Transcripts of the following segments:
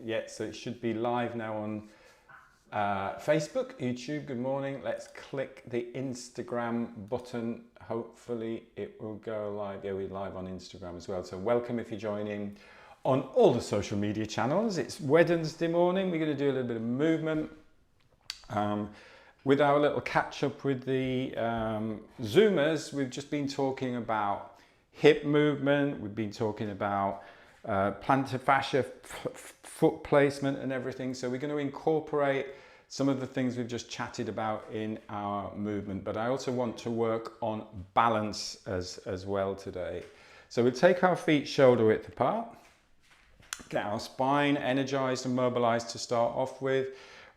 yet, so it should be live now on Facebook, YouTube. Good morning. Let's click the Instagram button. Hopefully it will go live. Yeah, we're live on Instagram as well. So welcome if you're joining on all the social media channels. It's Wednesday morning. We're going to do a little bit of movement with our little catch up with the Zoomers. We've just been talking about hip movement. We've been talking about plantar fascia, foot placement and everything. So we're going to incorporate some of the things we've just chatted about in our movement, but I also want to work on balance as well today. So we'll take our feet shoulder width apart, get our spine energized and mobilized to start off with.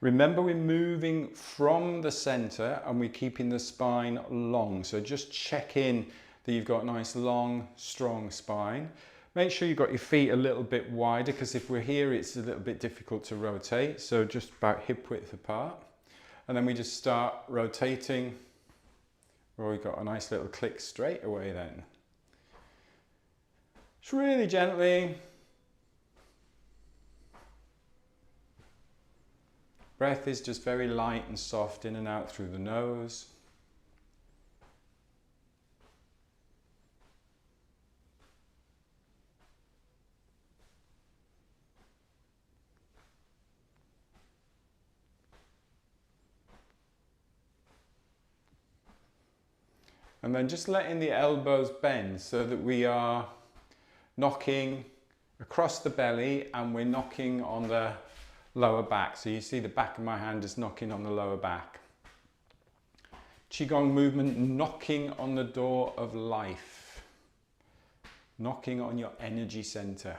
Remember, we're moving from the center and we're keeping the spine long. So just check in that you've got a nice long, strong spine. Make sure you've got your feet a little bit wider, because if we're here, it's a little bit difficult to rotate. So just about hip width apart. And then we just start rotating. Well, we've got a nice little click straight away then. Just really gently. Breath is just very light and soft in and out through the nose. And then just letting the elbows bend so that we are knocking across the belly and we're knocking on the lower back. So you see the back of my hand is knocking on the lower back. Qigong movement, knocking on the door of life. Knocking on your energy center.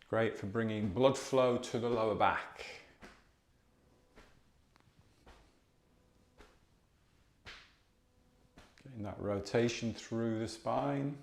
Great for bringing blood flow to the lower back. Getting that rotation through the spine.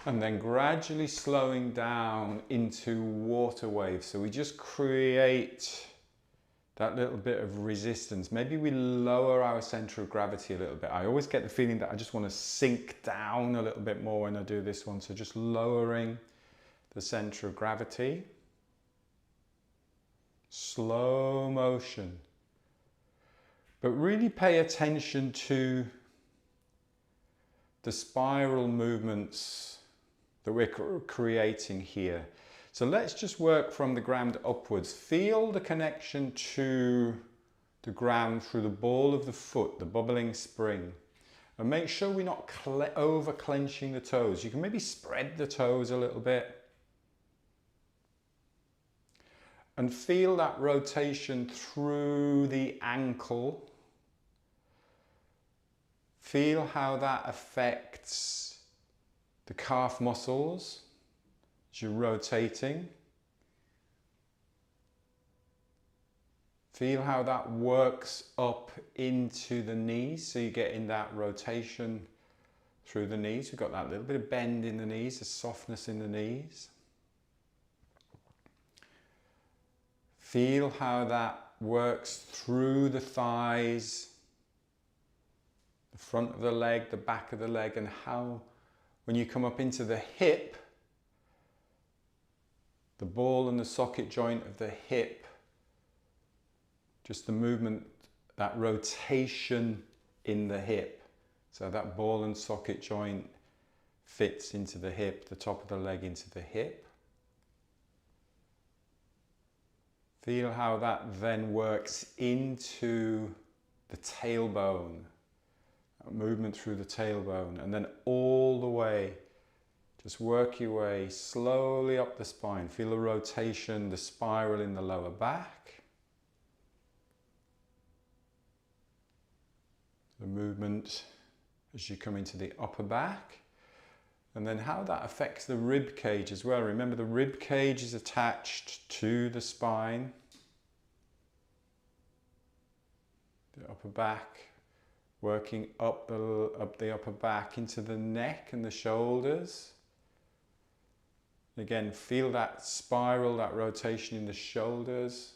And then gradually slowing down into water waves. So we just create that little bit of resistance. Maybe we lower our center of gravity a little bit. I always get the feeling that I just want to sink down a little bit more when I do this one. So just lowering the center of gravity. Slow motion. But really pay attention to the spiral movements that we're creating here. So let's just work from the ground upwards. Feel the connection to the ground through the ball of the foot, the bubbling spring. And make sure we're not over clenching the toes. You can maybe spread the toes a little bit. And feel that rotation through the ankle. Feel how that affects the calf muscles as you're rotating. Feel how that works up into the knees, so you're getting that rotation through the knees. We've got that little bit of bend in the knees, the softness in the knees. Feel how that works through the thighs, the front of the leg, the back of the leg, and how when you come up into the hip, the ball and the socket joint of the hip, just the movement, that rotation in the hip. So that ball and socket joint fits into the hip, the top of the leg into the hip. Feel how that then works into the tailbone. Movement through the tailbone, and then all the way, just work your way slowly up the spine. Feel the rotation, the spiral in the lower back. The movement as you come into the upper back. And then how that affects the rib cage as well. Remember, the rib cage is attached to the spine, the upper back, working up the upper back into the neck and the shoulders. Again, feel that spiral, that rotation in the shoulders.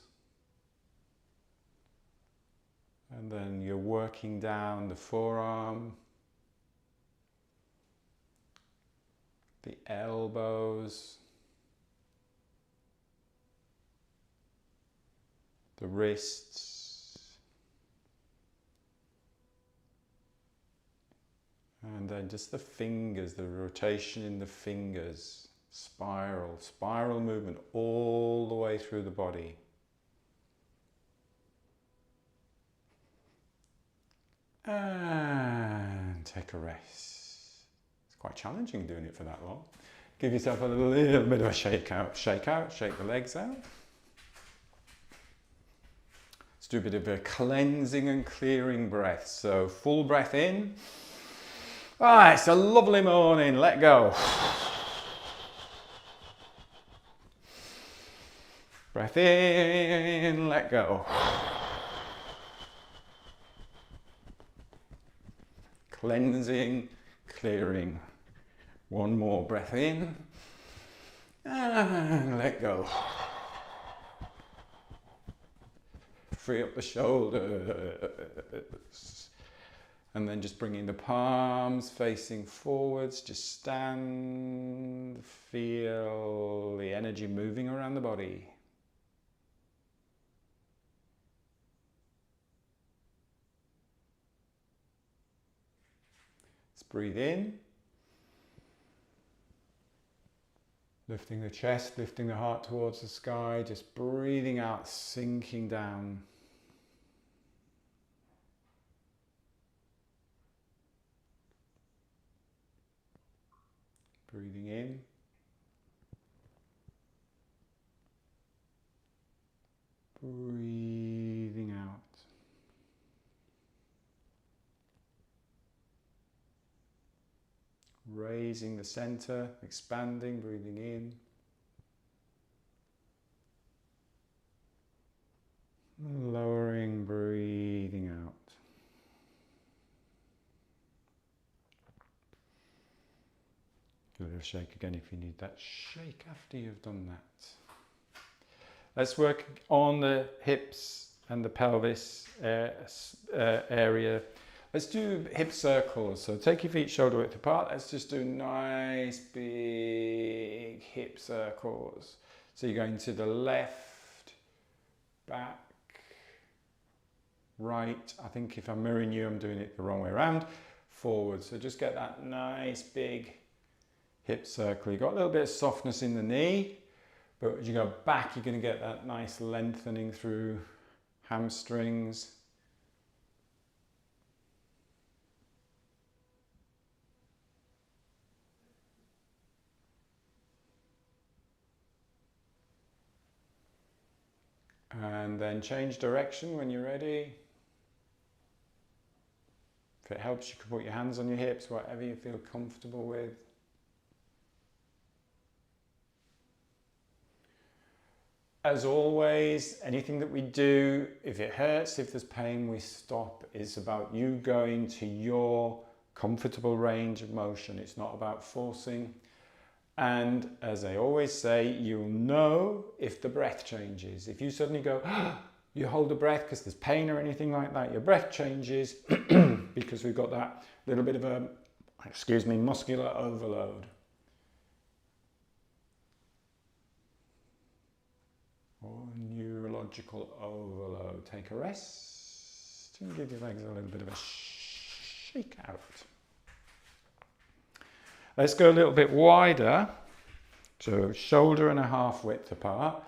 And then you're working down the forearm, the elbows, the wrists, and then just the fingers, the rotation in the fingers, spiral movement all the way through the body. And take a rest. It's quite challenging doing it for that long. Give yourself a little bit of a shake out, shake the legs out. Let's do a bit of a cleansing and clearing breath. So full breath in. Ah, it's a lovely morning, let go. Breath in, let go. Cleansing, clearing. One more breath in and let go. Free up the shoulders. And then just bringing the palms facing forwards. Just stand, feel the energy moving around the body. Breathe in, lifting the chest, lifting the heart towards the sky, just breathing out, sinking down. Breathing in, breathing out. Raising the center, expanding, breathing in. Lowering, breathing out. Give it a shake again if you need that shake after you've done that. Let's work on the hips and the pelvis area. Let's do hip circles. So take your feet shoulder width apart. Let's just do nice big hip circles. So you're going to the left, back, right. I think if I'm mirroring you, I'm doing it the wrong way around. Forward. So just get that nice big hip circle. You've got a little bit of softness in the knee, but as you go back, you're going to get that nice lengthening through hamstrings. And then change direction when you're ready. If it helps, you can put your hands on your hips, whatever you feel comfortable with. As always, anything that we do, if it hurts, if there's pain, we stop. It's about you going to your comfortable range of motion. It's not about forcing. And as I always say, you'll know if the breath changes. If you suddenly go, you hold the breath because there's pain or anything like that, your breath changes because we've got that little bit of a, muscular overload. Or neurological overload. Take a rest and give your legs a little bit of a shake out. Let's go a little bit wider, so shoulder and a half width apart.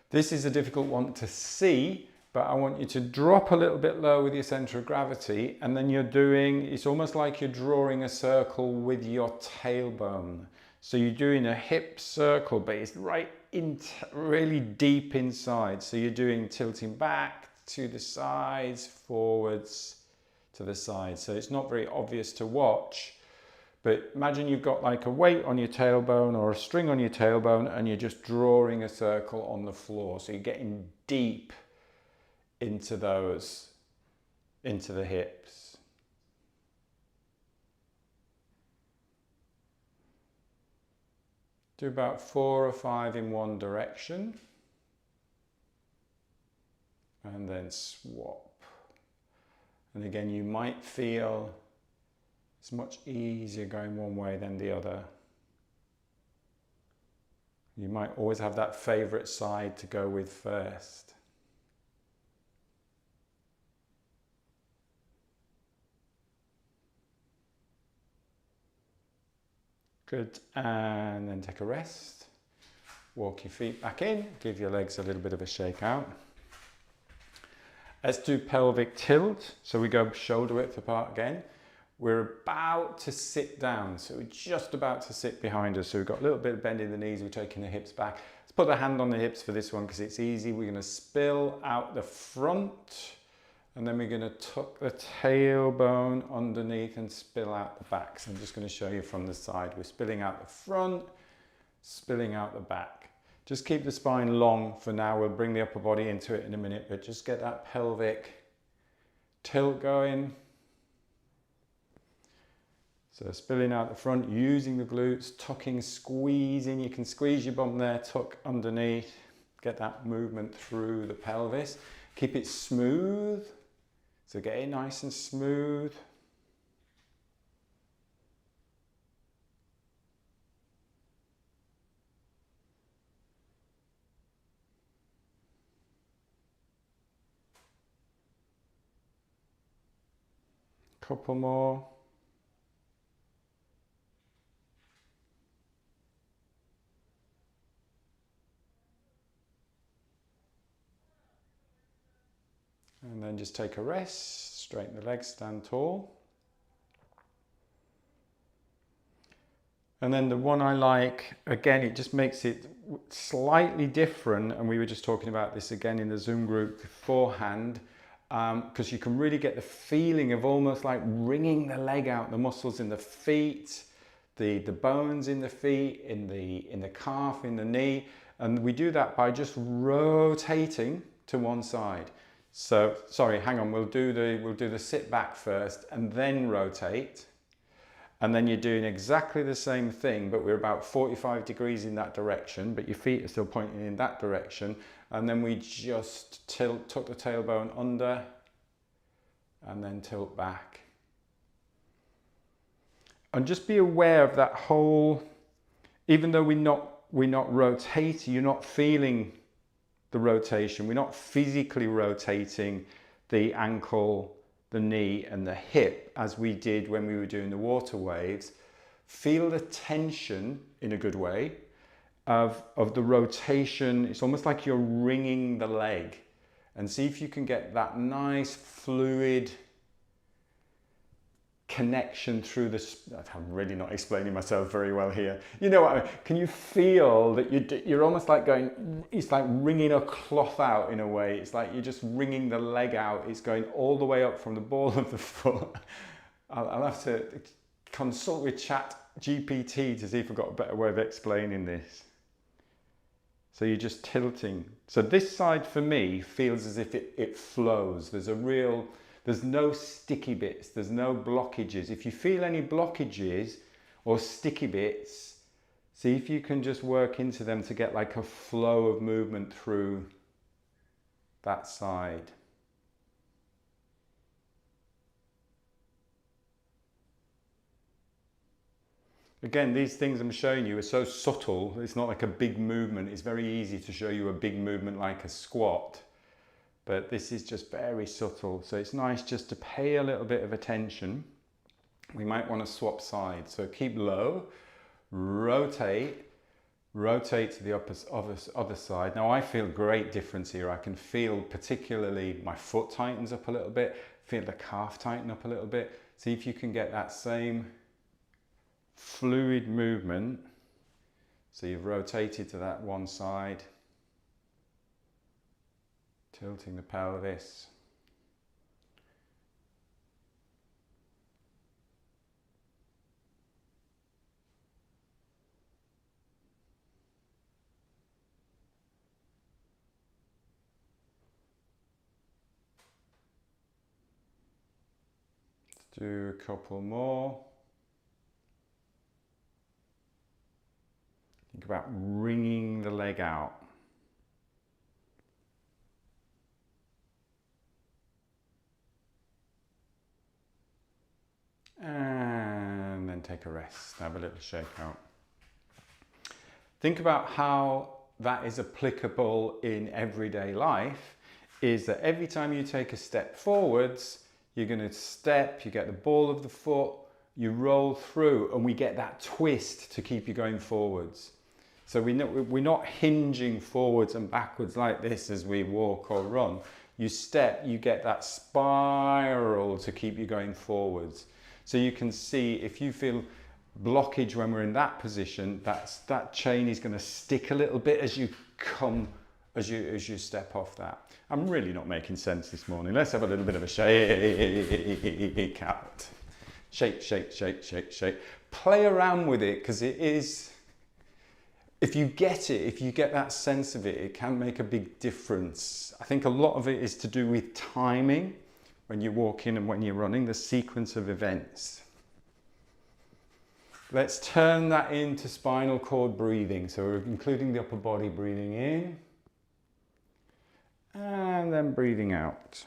This is a difficult one to see, but I want you to drop a little bit low with your center of gravity, and then it's almost like you're drawing a circle with your tailbone. So you're doing a hip circle, but it's really deep inside. So you're doing tilting back to the sides, forwards to the sides. So it's not very obvious to watch, But imagine you've got like a weight on your tailbone or a string on your tailbone and you're just drawing a circle on the floor. So you're getting deep into those, into the hips. Do about 4 or 5 in one direction. And then swap. And again, you might feel it's much easier going one way than the other. You might always have that favorite side to go with first. Good, and then take a rest. Walk your feet back in, give your legs a little bit of a shake out. Let's do pelvic tilt. So we go shoulder width apart again. We're about to sit down, so we're just about to sit behind us. So we've got a little bit of bend in the knees, we're taking the hips back. Let's put the hand on the hips for this one because it's easy. We're going to spill out the front, and then we're going to tuck the tailbone underneath and spill out the back. So I'm just going to show you from the side. We're spilling out the front, spilling out the back. Just keep the spine long for now. We'll bring the upper body into it in a minute, but just get that pelvic tilt going. So spilling out the front, using the glutes, tucking, squeezing. You can squeeze your bum there, tuck underneath. Get that movement through the pelvis. Keep it smooth. So get it nice and smooth. Couple more. And then just take a rest, straighten the legs, stand tall. And then the one I like, again, it just makes it slightly different. And we were just talking about this again in the Zoom group beforehand, because you can really get the feeling of almost like wringing the leg out, the muscles in the feet, the bones in the feet, in the calf, in the knee. And we do that by just rotating to one side. So, sorry, hang on, we'll do the sit back first and then rotate. And then you're doing exactly the same thing, but we're about 45 degrees in that direction, but your feet are still pointing in that direction. And then we just tuck the tailbone under and then tilt back. And just be aware of that whole, even though we're not rotating, you're not feeling the rotation. We're not physically rotating the ankle, the knee and the hip as we did when we were doing the water waves. Feel the tension in a good way of the rotation. It's almost like you're wringing the leg, and see if you can get that nice fluid connection through this. I'm really not explaining myself very well here. You know what I mean? Can you feel that you're almost like going, it's like wringing a cloth out in a way. It's like you're just wringing the leg out. It's going all the way up from the ball of the foot. I'll have to consult with ChatGPT to see if I've got a better way of explaining this. So you're just tilting. So this side for me feels as if it flows. There's no sticky bits, there's no blockages. If you feel any blockages or sticky bits, see if you can just work into them to get like a flow of movement through that side. Again, these things I'm showing you are so subtle, it's not like a big movement. It's very easy to show you a big movement like a squat. But this is just very subtle, so it's nice just to pay a little bit of attention. We might want to swap sides, so keep low, rotate to the other side. Now I feel great difference here. I can feel particularly my foot tightens up a little bit, feel the calf tighten up a little bit. See if you can get that same fluid movement. So you've rotated to that one side. Tilting the pelvis. Do a couple more. Think about wringing the leg out. And then take a rest, have a little shake out. Think about how that is applicable in everyday life, is that every time you take a step forwards, you're going to step, you get the ball of the foot, you roll through, and we get that twist to keep you going forwards. So we're not hinging forwards and backwards like this as we walk or run. You step, you get that spiral to keep you going forwards. So you can see if you feel blockage when we're in that position, that chain is going to stick a little bit as you come, as you step off that. I'm really not making sense this morning. Let's have a little bit of a shake out. Shake, shake, shake, shake, shake. Play around with it, because it is, if you get it, if you get that sense of it, it can make a big difference. I think a lot of it is to do with timing when you're walking and when you're running, the sequence of events. Let's turn that into spinal cord breathing. So we're including the upper body, breathing in and then breathing out.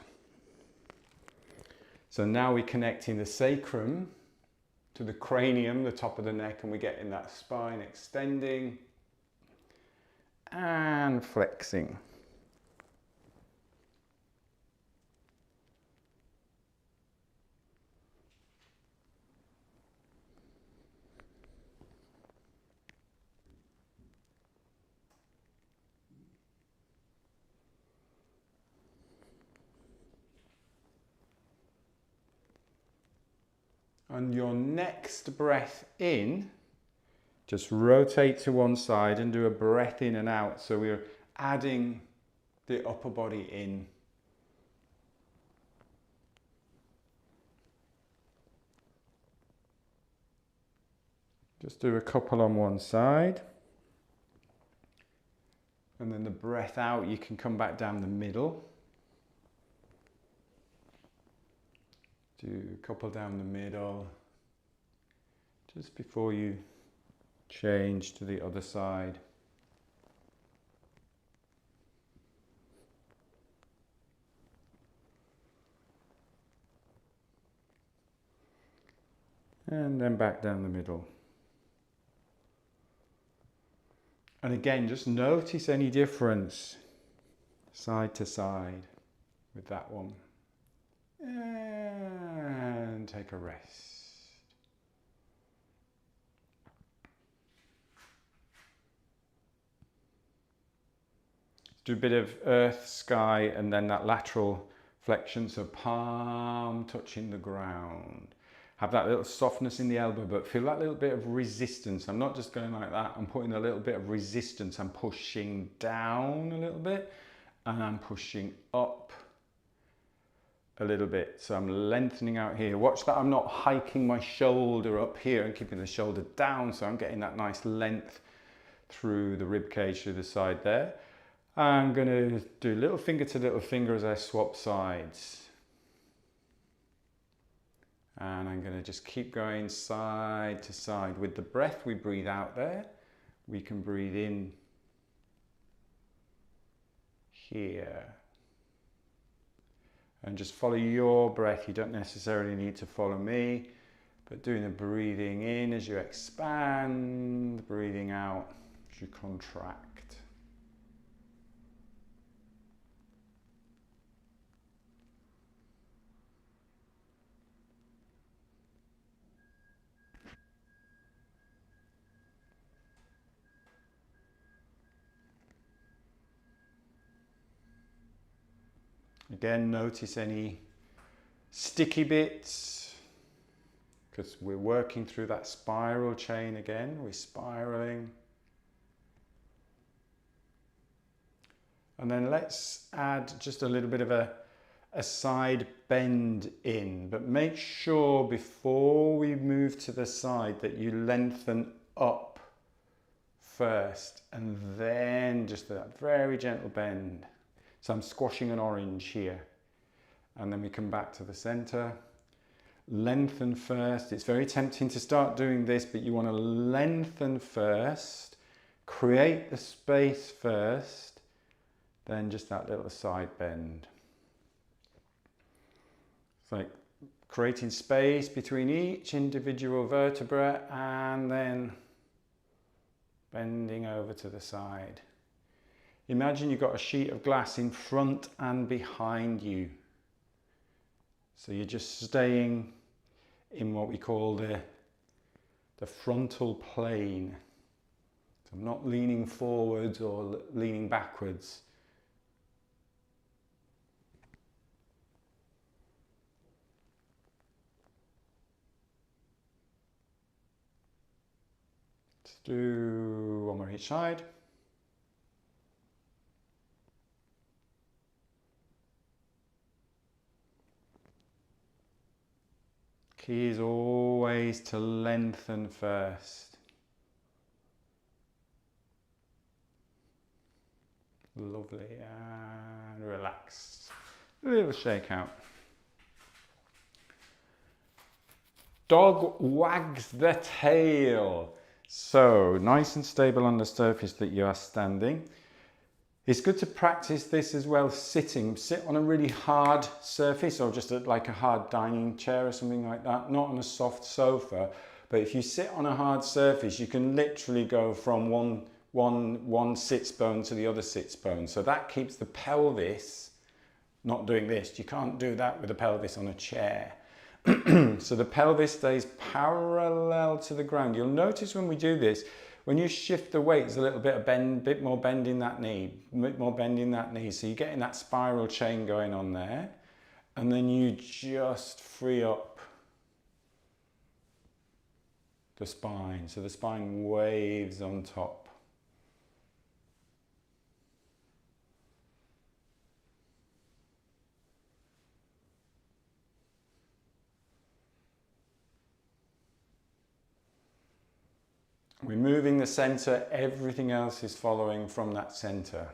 So now we're connecting the sacrum to the cranium, the top of the neck, and we're getting that spine extending and flexing. On your next breath in, just rotate to one side and do a breath in and out. So we're adding the upper body in. Just do a couple on one side. And then the breath out, you can come back down the middle. Do a couple down the middle, just before you change to the other side. And then back down the middle. And again, just notice any difference side to side with that one. And take a rest. Do a bit of earth, sky, and then that lateral flexion, so palm touching the ground. Have that little softness in the elbow, but feel that little bit of resistance. I'm not just going like that, I'm putting a little bit of resistance. I'm pushing down a little bit, and I'm pushing up a little bit. So I'm lengthening out here. Watch that I'm not hiking my shoulder up here and keeping the shoulder down, so I'm getting that nice length through the rib cage, through the side there. I'm going to do little finger to little finger as I swap sides. And I'm going to just keep going side to side. With the breath we breathe out there, we can breathe in here. And just follow your breath. You don't necessarily need to follow me, but doing the breathing in as you expand, breathing out as you contract. Again, notice any sticky bits, because we're working through that spiral chain again. We're spiraling. And then let's add just a little bit of a side bend in, but make sure before we move to the side that you lengthen up first, and then just that very gentle bend. So I'm squashing an orange here, and then we come back to the center, Lengthen first. It's very tempting to start doing this, but you want to lengthen first, create the space first, then just that little side bend. It's like creating space between each individual vertebra and then bending over to the side. Imagine you've got a sheet of glass in front and behind you. So you're just staying in what we call the frontal plane. So I'm not leaning forwards or leaning backwards. Let's do one more each side. Key is always to lengthen first. Lovely, and relax. A little shake out. Dog wags the tail. So nice and stable on the surface that you are standing. It's good to practice this as well sitting. Sit on a really hard surface or just like a hard dining chair or something like that. Not on a soft sofa, but if you sit on a hard surface, you can literally go from one sits bone to the other sits bone. So that keeps the pelvis not doing this. You can't do that with the pelvis on a chair. So the pelvis stays parallel to the ground. You'll notice when we do this, when you shift the weight, there's a little bit of bit more bend in that knee, a bit more bend in that knee. So you're getting that spiral chain going on there. And then you just free up the spine. So the spine waves on top. We're moving the center, everything else is following from that center.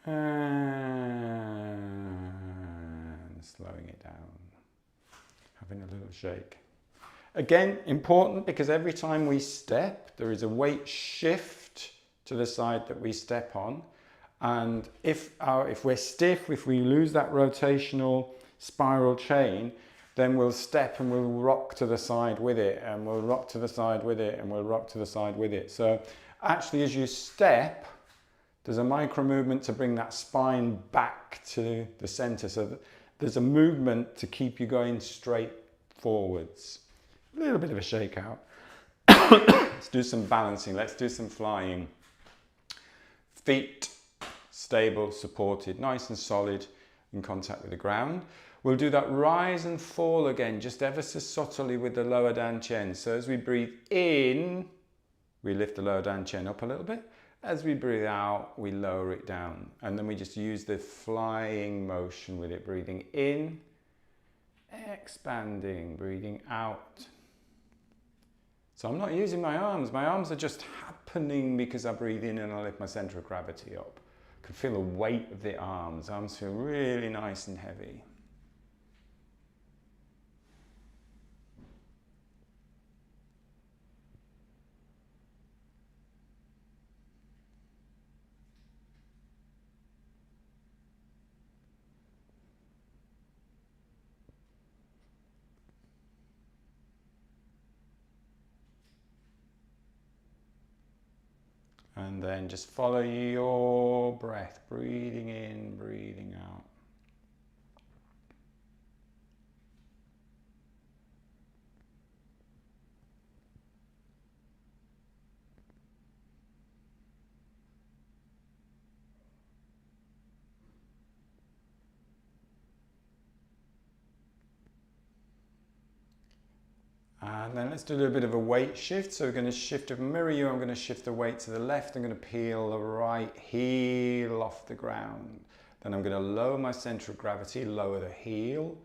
And slowing it down, having a little shake. Again, important because every time we step, there is a weight shift to the side that we step on. And if we're stiff, if we lose that rotational spiral chain, then we'll step and we'll rock to the side with it, and we'll rock to the side with it, and we'll rock to the side with it. So actually, as you step, there's a micro movement to bring that spine back to the center. So there's a movement to keep you going straight forwards. A little bit of a shakeout. Let's do some balancing. Let's do some flying. Feet stable, supported, nice and solid in contact with the ground. We'll do that rise and fall again, just ever so subtly with the lower dantian. So as we breathe in, we lift the lower dantian up a little bit. As we breathe out, we lower it down. And then we just use the flying motion with it. Breathing in, expanding, breathing out. So I'm not using my arms. My arms are just happening because I breathe in and I lift my center of gravity up. I can feel the weight of the arms. Arms feel really nice and heavy. And then just follow your breath, breathing in, breathing out. And then let's do a little bit of a weight shift. So we're going to shift, to mirror you, I'm going to shift the weight to the left. I'm going to peel the right heel off the ground. Then I'm going to lower my center of gravity, lower the heel,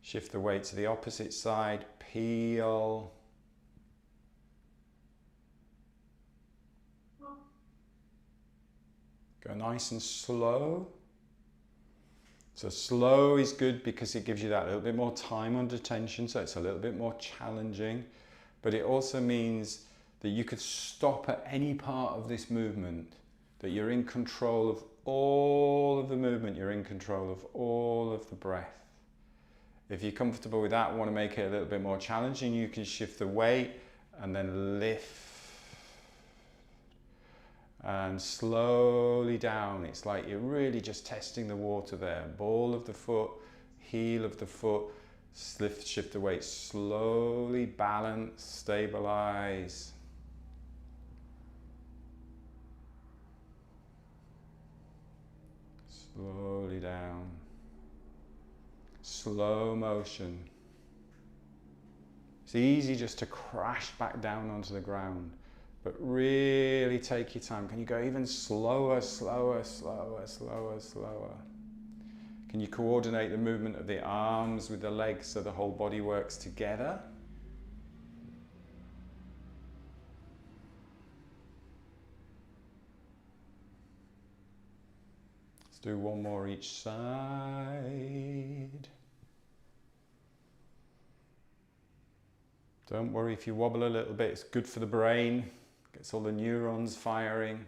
shift the weight to the opposite side, peel, Go nice and slow. So slow is good because it gives you that little bit more time under tension, so it's a little bit more challenging, but it also means that you could stop at any part of this movement, that you're in control of all of the movement, you're in control of all of the breath. If you're comfortable with that, want to make it a little bit more challenging, you can shift the weight and then lift and slowly down. It's like you're really just testing the water there. Ball of the foot, heel of the foot, lift, shift the weight slowly, balance, stabilize. Slowly down. Slow motion. It's easy just to crash back down onto the ground, but really take your time. Can you go even slower, slower, slower, slower, slower? Can you coordinate the movement of the arms with the legs so the whole body works together? Let's do one more each side. Don't worry if you wobble a little bit, it's good for the brain. Gets all the neurons firing.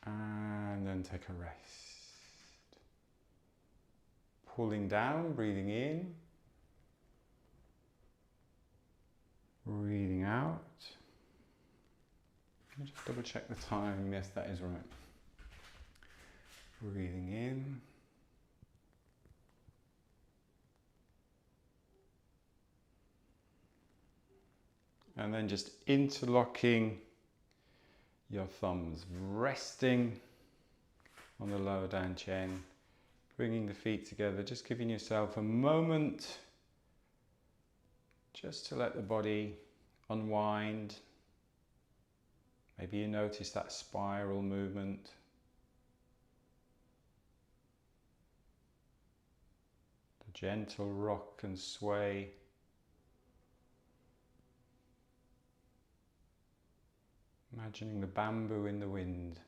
And then take a rest. Pulling down, breathing in. Breathing out. Let me just double check the time. Yes, that is right. Breathing in. And then just interlocking your thumbs, resting on the lower dantian, bringing the feet together, just giving yourself a moment just to let the body unwind. Maybe you notice that spiral movement. The gentle rock and sway. Imagining the bamboo in the wind.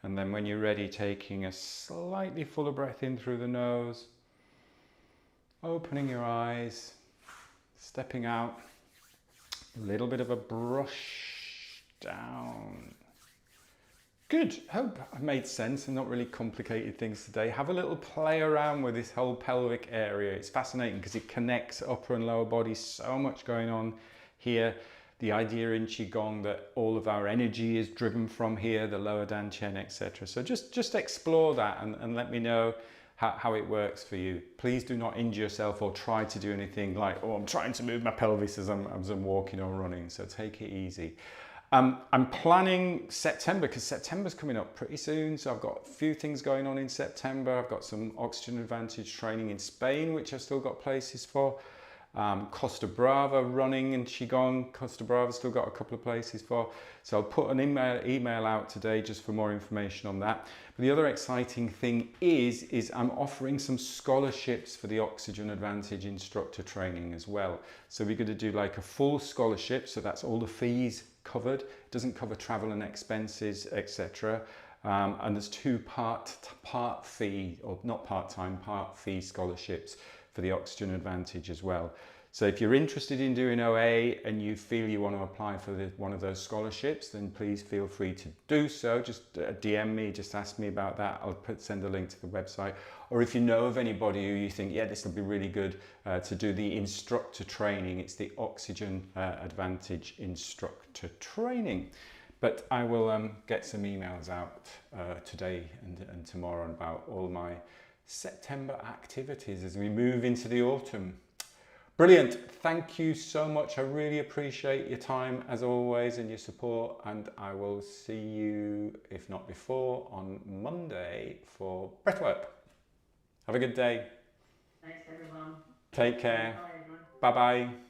And then when you're ready, taking a slightly fuller breath in through the nose, opening your eyes, stepping out, a little bit of a brush down. Good, hope I've made sense and not really complicated things today. Have a little play around with this whole pelvic area. It's fascinating because it connects upper and lower body, so much going on here. The idea in Qigong that all of our energy is driven from here, the lower dantian, etc. So just explore that and let me know how it works for you. Please do not injure yourself or try to do anything like, oh, I'm trying to move my pelvis as I'm walking or running. So take it easy. I'm planning September because September's coming up pretty soon. So I've got a few things going on in September. I've got some Oxygen Advantage training in Spain, which I've still got places for. Costa Brava running in Qigong. Costa Brava still got a couple of places for. So I'll put an email out today just for more information on that. But the other exciting thing is I'm offering some scholarships for the Oxygen Advantage instructor training as well. So we're going to do like a full scholarship. So that's all the fees covered. It doesn't cover travel and expenses, etc. And there's two part fee, or not part-time, part fee scholarships for the Oxygen Advantage as well. So if you're interested in doing OA and you feel you want to apply for one of those scholarships, then please feel free to do so. Just DM me, just ask me about that. I'll send a link to the website. Or if you know of anybody who you think, yeah, this will be really good to do the instructor training, it's the Oxygen Advantage instructor training. But I will get some emails out today and tomorrow about all my September activities as we move into the autumn. Brilliant. Thank you so much. I really appreciate your time as always and your support. And I will see you, if not before, on Monday for breathwork. Have a good day. Thanks, everyone. Take care. Bye, everyone. Bye bye.